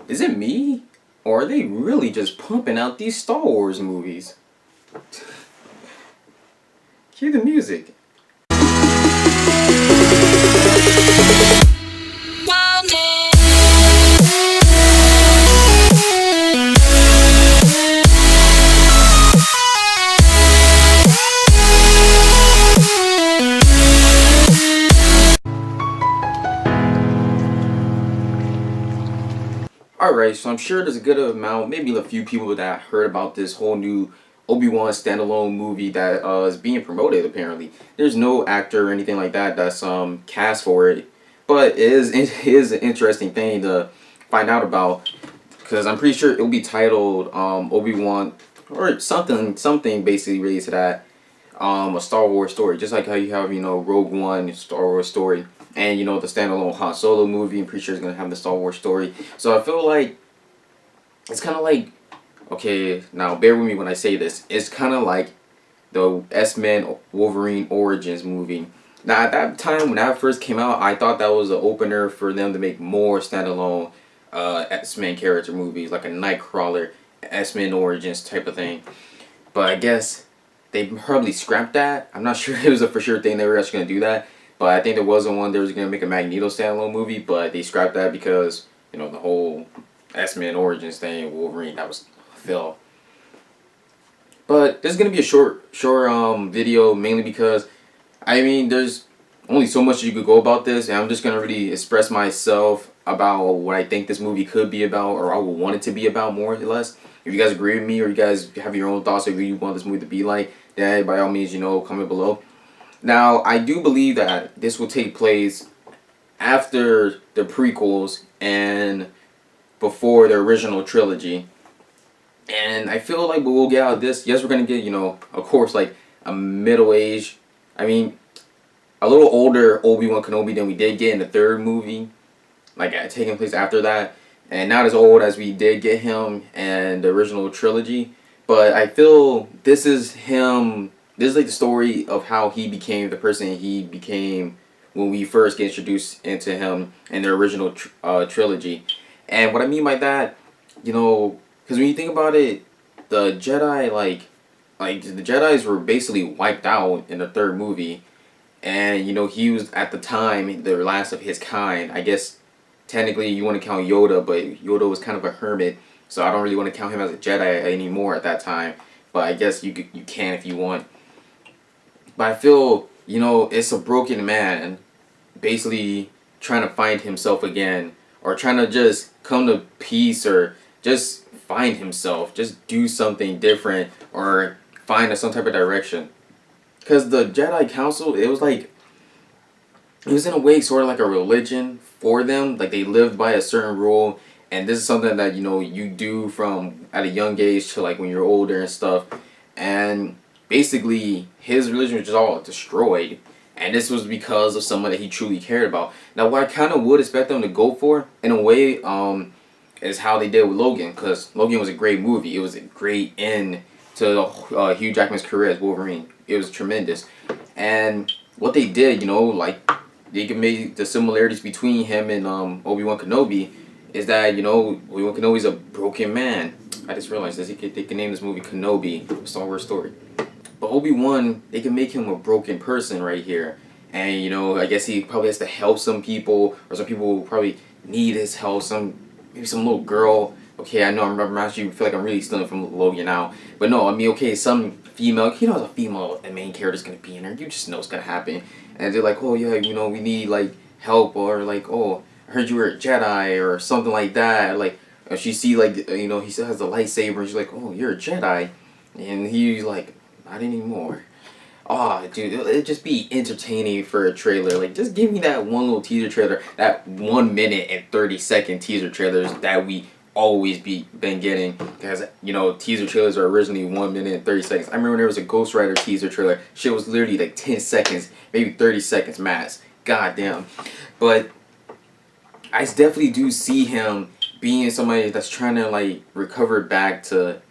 Is it me? Or are they really just pumping out these Star Wars movies? Hear the music. Alright, so I'm sure there's a good amount, maybe a few people that heard about this whole new Obi Wan standalone movie that is being promoted. Apparently, there's no actor or anything like that that's cast for it, but it is an interesting thing to find out about because I'm pretty sure it'll be titled Obi Wan or something basically related to that, a Star Wars story, just like how you have Rogue One Star Wars story, and the standalone Han Solo movie. I'm pretty sure it's gonna have the Star Wars story. So I feel like it's kind of like, okay, now bear with me when I say this. It's kind of like the X-Men Wolverine Origins movie. Now at that time when that first came out, I thought that was an opener for them to make more standalone X-Men character movies, like a Nightcrawler, X-Men Origins type of thing. But I guess they probably scrapped that. I'm not sure it was a for sure thing they were actually gonna do that. But I think there was one they was gonna make a Magneto standalone movie, but they scrapped that because the whole X-Men Origins thing, Wolverine, that was Phil. But this is gonna be a short video, mainly because I mean there's only so much you could go about this, and I'm just gonna really express myself about what I think this movie could be about, or I would want it to be about, more or less. If you guys agree with me, or you guys have your own thoughts of who you want this movie to be like, then by all means, comment below. Now, I do believe that this will take place after the prequels and before the original trilogy. And I feel like we'll get out of this. Yes, we're going to get, of course, like a middle-aged, I mean, a little older Obi Wan Kenobi than we did get in the third movie, like taking place after that. And not as old as we did get him in the original trilogy. But I feel this is him. This is like the story of how he became the person he became when we first get introduced into him in the original trilogy. And what I mean by that, because when you think about it, the Jedi, like the Jedis were basically wiped out in the third movie. And, he was, at the time, the last of his kind. I guess, technically, you want to count Yoda, but Yoda was kind of a hermit. So I don't really want to count him as a Jedi anymore at that time. But I guess you can if you want. But I feel, it's a broken man basically trying to find himself again, or trying to just come to peace, or just find himself, just do something different, or find some type of direction. Because the Jedi Council, it was in a way sort of like a religion for them. Like they lived by a certain rule, and this is something that you do from at a young age to like when you're older and stuff. And basically, his religion was just all destroyed, and this was because of someone that he truly cared about. Now, what I kind of would expect them to go for, in a way, is how they did with Logan, because Logan was a great movie. It was a great end to Hugh Jackman's career as Wolverine. It was tremendous, and what they did, like they can make the similarities between him and Obi Wan Kenobi, is that Obi Wan Kenobi's a broken man. I just realized this. They can name this movie Kenobi, Star Wars story. But Obi-Wan, they can make him a broken person right here. And, I guess he probably has to help some people, or some people will probably need his help. Maybe some little girl. Okay, I know I'm actually feel like I'm really stealing from Logan now. But no, I mean, okay, some female, a female the main character's going to be in there. You just know it's going to happen. And they're like, oh, yeah, we need, like, help. Or, like, oh, I heard you were a Jedi, or something like that. Like, if she see, like, he still has the lightsaber, and she's like, oh, you're a Jedi. And he's like, not anymore. Oh, dude, it'd just be entertaining for a trailer. Like, just give me that one little teaser trailer, that 1 minute and 30-second teaser trailers that we always been getting. Because, teaser trailers are originally 1 minute and 30 seconds. I remember there was a Ghost Rider teaser trailer. Shit was literally like 10 seconds, maybe 30 seconds max. God damn. But I definitely do see him being somebody that's trying to, like, recover back to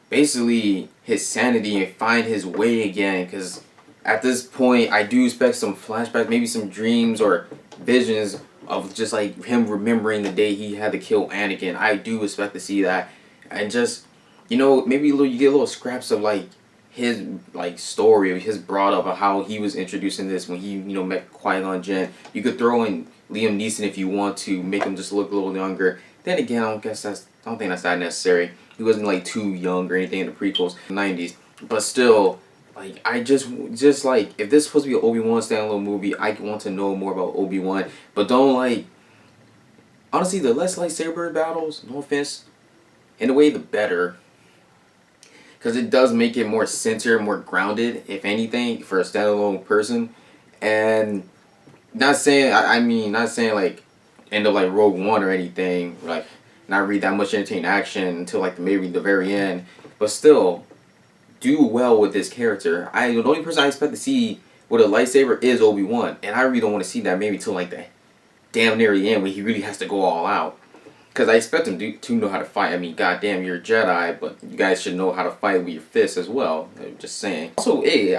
basically his sanity and find his way again, because at this point I do expect some flashbacks, maybe some dreams or visions of just like him remembering the day he had to kill Anakin. I do expect to see that, and just maybe you get little scraps of like his like story, his brought up of how he was introducing this when he met Qui-Gon Jinn. You could throw in Liam Neeson if you want to make him just look a little younger. Then again, I don't think that's that necessary. He wasn't like too young or anything in the prequels, 90s. But still, like I just like if this is supposed to be an Obi-Wan standalone movie, I want to know more about Obi-Wan. But don't like honestly, the less lightsaber battles, no offense, in a way the better. Because it does make it more centered, more grounded, if anything, for a standalone person. And not saying not saying like end up like Rogue One or anything, like not read that much entertaining action until like maybe the very end, but still do well with this character. The only person I expect to see with a lightsaber is Obi-Wan, and I really don't want to see that maybe till like the damn near the end when he really has to go all out. Because I expect him to know how to fight. I mean, goddamn, you're a Jedi, but you guys should know how to fight with your fists as well. I'm just saying. Also, hey,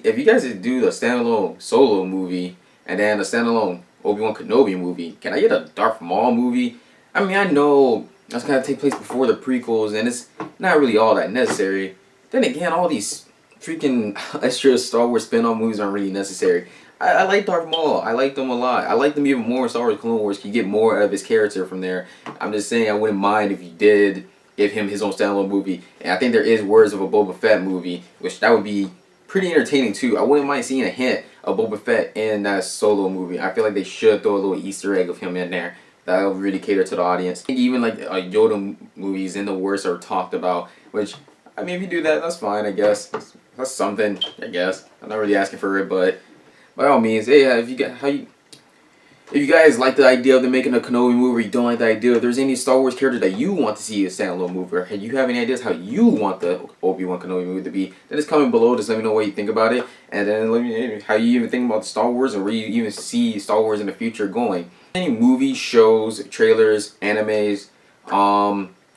if you guys do the standalone Solo movie and then a standalone Obi Wan Kenobi movie, can I get a Darth Maul movie? I mean, I know that's gonna take place before the prequels, and it's not really all that necessary. Then again, all these freaking extra Star Wars spin-off movies aren't really necessary. I like Darth Maul. I like them a lot. I like them even more in Star Wars Clone Wars. You get more of his character from there. I'm just saying I wouldn't mind if you did give him his own standalone movie. And I think there is words of a Boba Fett movie, which that would be pretty entertaining too. I wouldn't mind seeing a hint of Boba Fett in that Solo movie. I feel like they should throw a little Easter egg of him in there. That will really cater to the audience. I think even like Yoda movies in the worst are talked about, which I mean if you do that, that's fine. I guess that's something. I guess I'm not really asking for it, but. By all means, hey, if you guys like the idea of them making a Kenobi movie, or you don't like the idea, if there's any Star Wars character that you want to see a standalone movie, or you have any ideas how you want the Obi Wan Kenobi movie to be, then just comment below. Just let me know what you think about it, and then let me know how you even think about Star Wars, and where you even see Star Wars in the future going. Any movies, shows, trailers, animes,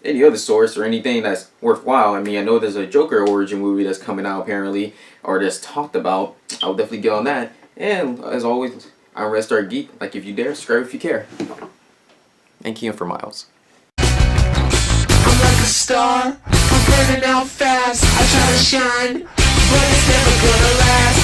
any other source or anything that's worthwhile. I mean, I know there's a Joker origin movie that's coming out apparently, or that's talked about. I'll definitely get on that. And as always, I'm Red Star Geek. Like if you dare, subscribe if you care. And key in for Miles. I'm like a star, I'm burning out fast. I try to shine, but it's never gonna last.